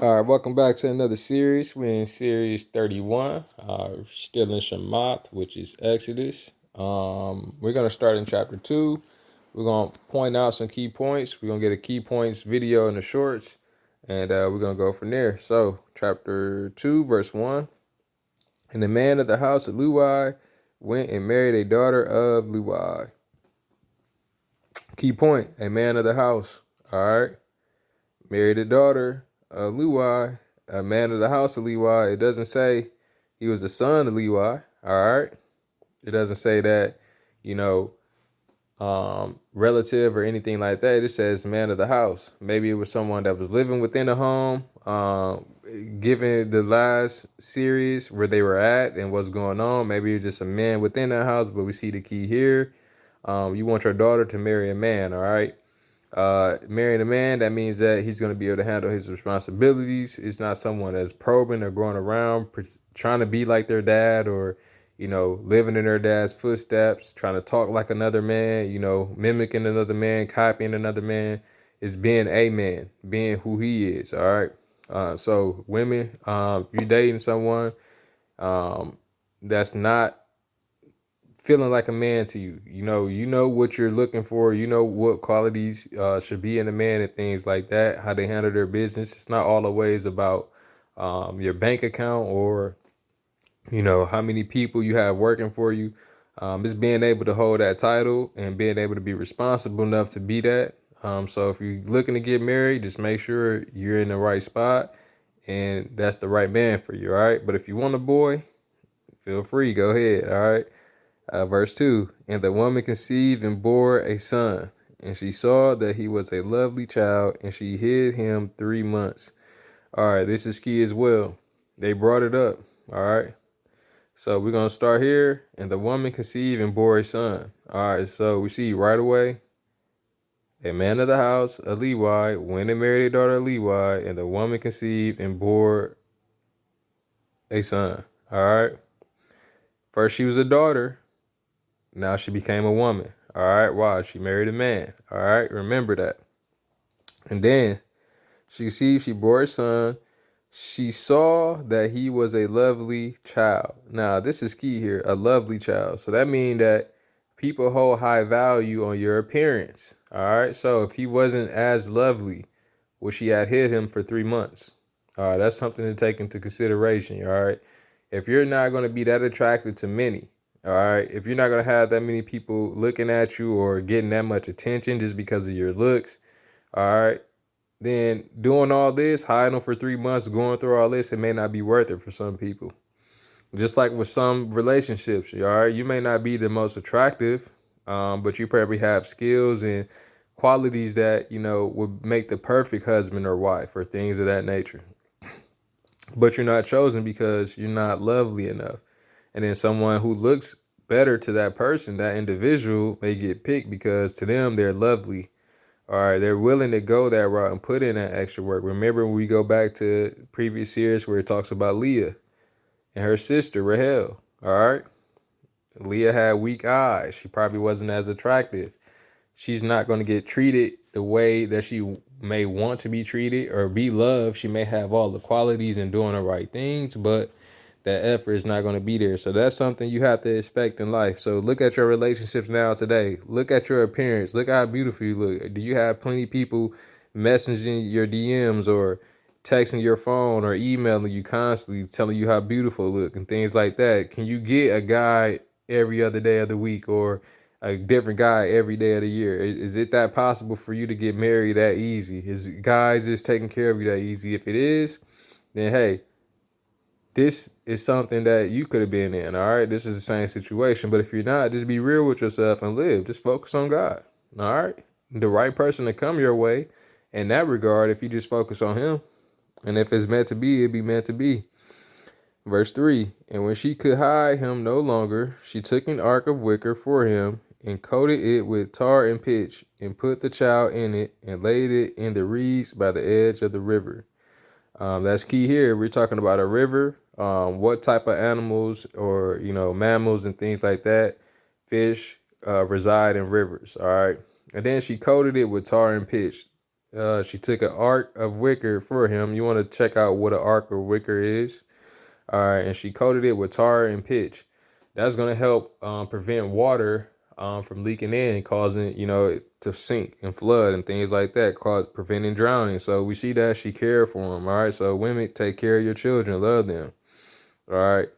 All right, welcome back to another series. We're in series 31, still in Shemath, which is Exodus. We're going to start in chapter 2. We're going to point out some key points. We're going to get a key points video in the shorts, and we're going to go from there. So, chapter 2, verse 1. And the man of the house of Luai went and married a daughter of Luai. Key point, a man of the house. All right. Married a daughter of Luai, a man of the house of Levi. It doesn't say he was a son of Levi. All right. It doesn't say that, you know, relative or anything like that. It says man of the house. Maybe it was someone that was living within the home. Given the last series where they were at and what's going on, maybe it's just a man within that house. But we see the key here. You want your daughter to marry a man. All right. Marrying a man, that means that he's going to be able to handle his responsibilities. It's not someone that's probing or going around trying to be like their dad, or, you know, living in their dad's footsteps, trying to talk like another man, you know, mimicking another man, copying another man. Is being a man, being who he is. All right. So women, you're dating someone that's not feeling like a man to you. You know what you're looking for. You know what qualities should be in a man and things like that, how they handle their business. It's not all always about your bank account or, you know, how many people you have working for you. It's being able to hold that title and being able to be responsible enough to be that. So if you're looking to get married, just make sure you're in the right spot and that's the right man for you. All right. But if you want a boy, feel free. Go ahead. All right. Verse 2, and the woman conceived and bore a son, and she saw that he was a lovely child, and she hid him 3 months. All right, this is key as well. They brought it up. All right. So we're going to start here. And the woman conceived and bore a son. All right, so we see right away, a man of the house, a Levi, went and married a daughter of Levi, and the woman conceived and bore a son. All right. First, she was a daughter. Now she became a woman. All right. Why? She married a man. All right. Remember that. And then she conceived, she bore a son. She saw that he was a lovely child. Now, this is key here, a lovely child. So that means that people hold high value on your appearance. All right. So if he wasn't as lovely, well, she had hid him for 3 months. All right. That's something to take into consideration. All right. If you're not going to be that attractive to many, all right, if you're not going to have that many people looking at you or getting that much attention just because of your looks, all right, then doing all this, hiding them for 3 months, going through all this, it may not be worth it for some people. Just like with some relationships, all right, you may not be the most attractive, but you probably have skills and qualities that, you know, would make the perfect husband or wife or things of that nature. But you're not chosen because you're not lovely enough. And then someone who looks better to that person, that individual, may get picked because to them they're lovely. All right, they're willing to go that route and put in that extra work. Remember when we go back to previous series where it talks about Leah and her sister Rahel. All right, Leah had weak eyes. She probably wasn't as attractive. She's not going to get treated the way that she may want to be treated or be loved. She may have all the qualities and doing the right things, but that effort is not going to be there. So that's something you have to expect in life. So look at your relationships now today. Look at your appearance. Look how beautiful you look. Do you have plenty of people messaging your DMs or texting your phone or emailing you constantly telling you how beautiful you look and things like that? Can you get a guy every other day of the week or a different guy every day of the year? Is it that possible for you to get married that easy? Is guys just taking care of you that easy? If it is, then hey, this is something that you could have been in. All right. This is the same situation. But if you're not, just be real with yourself and live. Just focus on God. All right. The right person to come your way in that regard, if you just focus on him. And if it's meant to be, it'd be meant to be. Verse 3, and when she could hide him no longer, she took an ark of wicker for him and coated it with tar and pitch and put the child in it and laid it in the reeds by the edge of the river. That's key here. We're talking about a river. What type of animals or, you know, mammals and things like that, fish, reside in rivers. All right. And then she coated it with tar and pitch. she took an ark of wicker for him. You want to check out what an ark of wicker is. All right, and she coated it with tar and pitch. That's going to help prevent water from leaking in, causing, it to sink and flood and things like that, preventing drowning. So we see that she cared for him. All right, so women, take care of your children, love them. All right.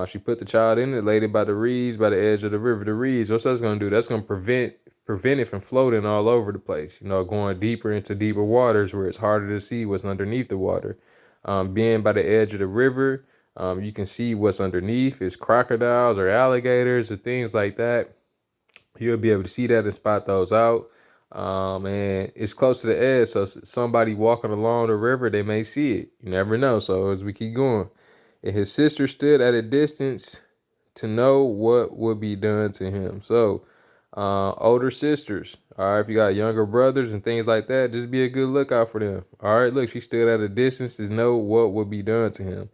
She put the child in it, laid it by the reeds, by the edge of the river. The reeds, what's that's going to do? That's going to prevent it from floating all over the place, going deeper into deeper waters where it's harder to see what's underneath the water. Being by the edge of the river, you can see what's underneath. It's crocodiles or alligators or things like that. You'll be able to see that and spot those out. And it's close to the edge, so somebody walking along the river, they may see it. You never know. So as we keep going, and his sister stood at a distance to know what would be done to him. So, older sisters, all right, if you got younger brothers and things like that, just be a good lookout for them. All right, look, she stood at a distance to know what would be done to him.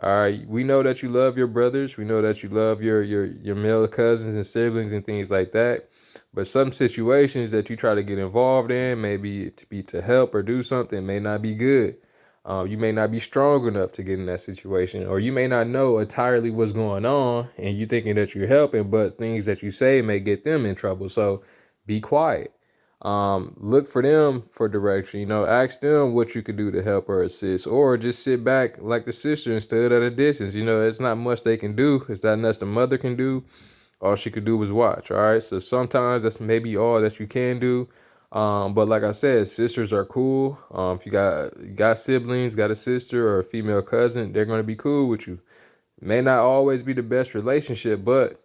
All right, we know that you love your brothers. We know that you love your male cousins and siblings and things like that. But some situations that you try to get involved in, maybe to help or do something, may not be good. You may not be strong enough to get in that situation, or you may not know entirely what's going on, and you thinking that you're helping, but things that you say may get them in trouble. So be quiet. Look for them for direction. Ask them what you could do to help or assist, or just sit back like the sister and stood at a distance. It's not much they can do. It's not much the mother can do. All she could do was watch. All right. So sometimes that's maybe all that you can do. But like I said, sisters are cool. If you got siblings, got a sister or a female cousin, they're going to be cool with you. May not always be the best relationship, but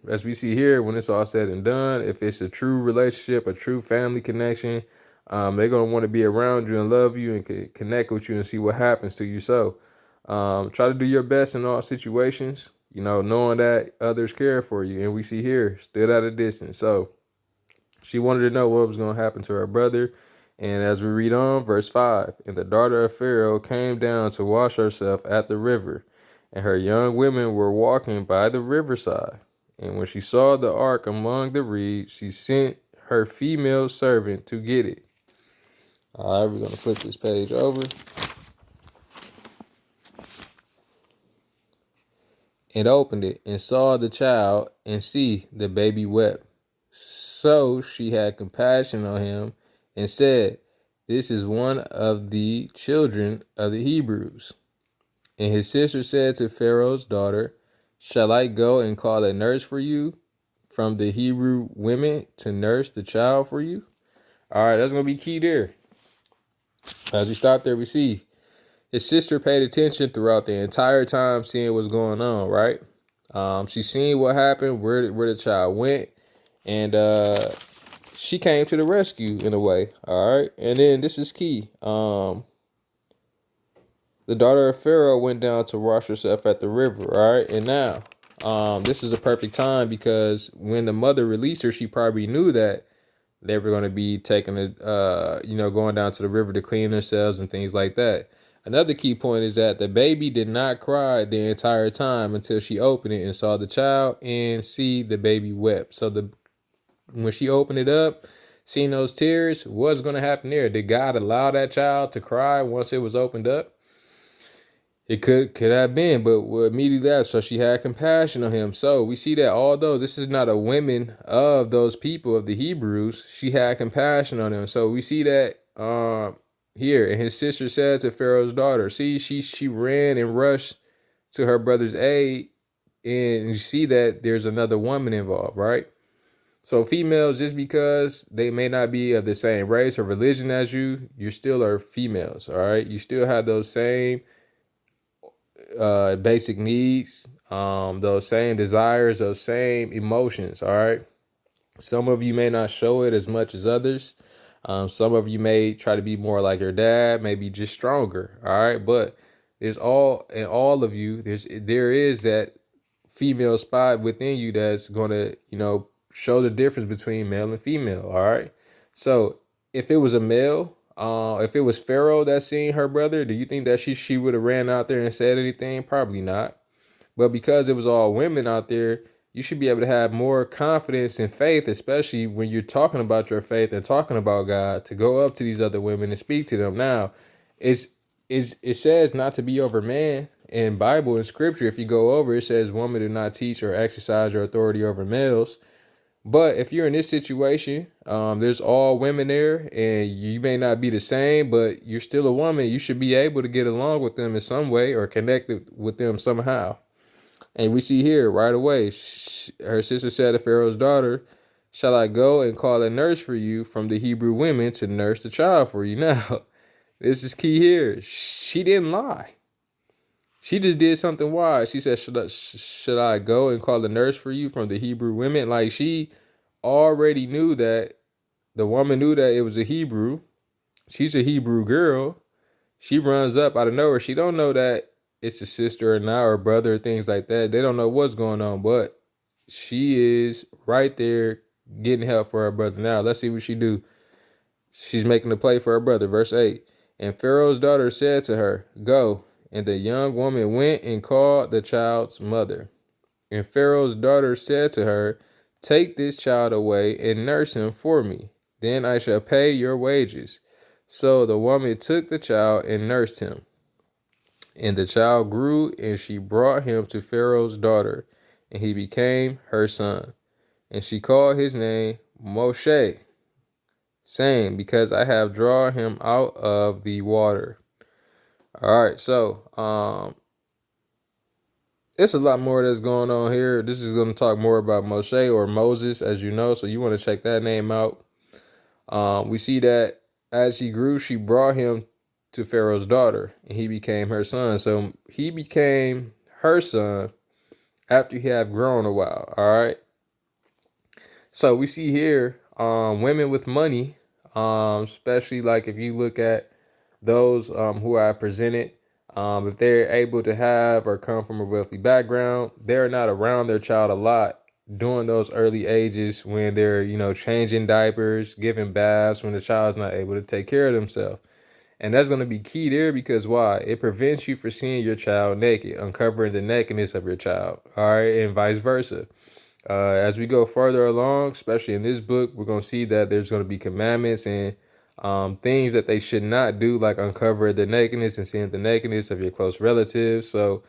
as we see here, when it's all said and done, if it's a true relationship, a true family connection, they're going to want to be around you and love you and connect with you and see what happens to you. So try to do your best in all situations, knowing that others care for you. And we see here, stood at a distance. So she wanted to know what was going to happen to her brother. And as we read on, verse 5, and the daughter of Pharaoh came down to wash herself at the river, and her young women were walking by the riverside. And when she saw the ark among the reeds, she sent her female servant to get it. All right, we're going to flip this page over. And opened it, and saw the child, and see, the baby wept. So she had compassion on him and said, this is one of the children of the Hebrews. And his sister said to Pharaoh's daughter, shall I go and call a nurse for you from the Hebrew women to nurse the child for you? All right, that's going to be key there. As we start there, we see his sister paid attention throughout the entire time, seeing what's going on, right? She seen what happened, where the child went, and she came to the rescue in a way. All right. And then this is key. The daughter of Pharaoh went down to wash herself at the river. All right. And now this is a perfect time, because when the mother released her, she probably knew that they were going to be taking it, going down to the river to clean themselves and things like that. Another key point is that the baby did not cry the entire time until she opened it and saw the child and see the baby wept. So when she opened it up, seeing those tears, what's going to happen there? Did God allow that child to cry once it was opened up? It could have been, but immediately after, so she had compassion on him. So we see that although this is not a woman of those people of the Hebrews, she had compassion on him. So we see that here. And his sister said to Pharaoh's daughter, see, she ran and rushed to her brother's aid. And you see that there's another woman involved, right? So females, just because they may not be of the same race or religion as you still are females, all right? You still have those same basic needs, those same desires, those same emotions, all right? Some of you may not show it as much as others. Some of you may try to be more like your dad, maybe just stronger, all right? But there's all of you, there is that female spot within you that's going to, show the difference between male and female, all right? So if it was a male, if it was Pharaoh that seen her brother, do you think that she would have ran out there and said anything? Probably not. But because it was all women out there, you should be able to have more confidence and faith, especially when you're talking about your faith and talking about God, to go up to these other women and speak to them. Now, it's, it says not to be over man in Bible and scripture. If you go over, it says women do not teach or exercise your authority over males. But if you're in this situation, there's all women there, and you may not be the same, but you're still a woman. You should be able to get along with them in some way or connect with them somehow. And we see here right away, her sister said to Pharaoh's daughter, "Shall I go and call a nurse for you from the Hebrew women to nurse the child for you?" Now, this is key here. She didn't lie. She just did something wise. She said, should I go and call a nurse for you from the Hebrew women? Like, she already knew that the woman knew that it was a Hebrew. She's a Hebrew girl. She runs up out of nowhere. She don't know that it's a sister or not, or brother, or things like that. They don't know what's going on, but she is right there getting help for her brother. Now, let's see what she do. She's making a play for her brother. Verse 8. And Pharaoh's daughter said to her, "Go." And the young woman went and called the child's mother. And Pharaoh's daughter said to her, "Take this child away and nurse him for me. Then I shall pay your wages." So the woman took the child and nursed him. And the child grew, and she brought him to Pharaoh's daughter, and he became her son. And she called his name Moshe, saying, "Because I have drawn him out of the water." All right, so it's a lot more that's going on here. This is going to talk more about Moshe, or Moses, as you know, so you want to check that name out. We see that as he grew, she brought him to Pharaoh's daughter, and he became her son. So he became her son after he had grown a while. All right. So we see here women with money, especially like if you look at those who I presented, if they're able to have or come from a wealthy background, they're not around their child a lot during those early ages when they're, changing diapers, giving baths, when the child's not able to take care of themselves. And that's going to be key there because why? It prevents you from seeing your child naked, uncovering the nakedness of your child. All right. And vice versa. As we go further along, especially in this book, we're going to see that there's going to be commandments and things that they should not do, like uncover the nakedness and seeing the nakedness of your close relatives. So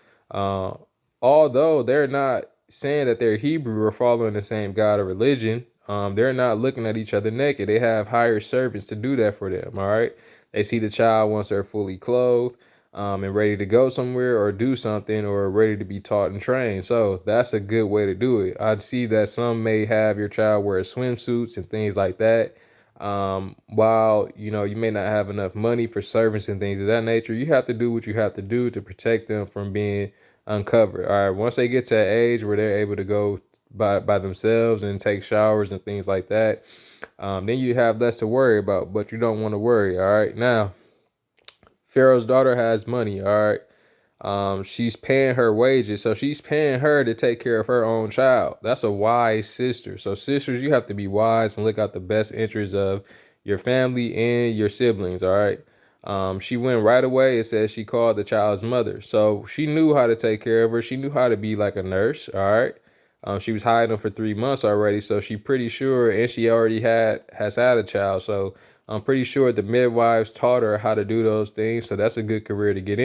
although they're not saying that they're Hebrew or following the same God or religion, they're not looking at each other naked. They have hired servants to do that for them. All right. They see the child once they're fully clothed and ready to go somewhere or do something or ready to be taught and trained. So that's a good way to do it. I'd see that some may have your child wear swimsuits and things like that. While, you may not have enough money for servants and things of that nature, you have to do what you have to do to protect them from being uncovered. All right. Once they get to that age where they're able to go by themselves and take showers and things like that, then you have less to worry about, but you don't want to worry. All right. Now, Pharaoh's daughter has money. All right. She's paying her wages. So she's paying her to take care of her own child. That's a wise sister. So sisters, you have to be wise and look out the best interests of your family and your siblings. All right. She went right away. It says she called the child's mother. So she knew how to take care of her. She knew how to be like a nurse. All right. She was hiding for 3 months already. So she pretty sure, and she already has had a child. So I'm pretty sure the midwives taught her how to do those things. So that's a good career to get in.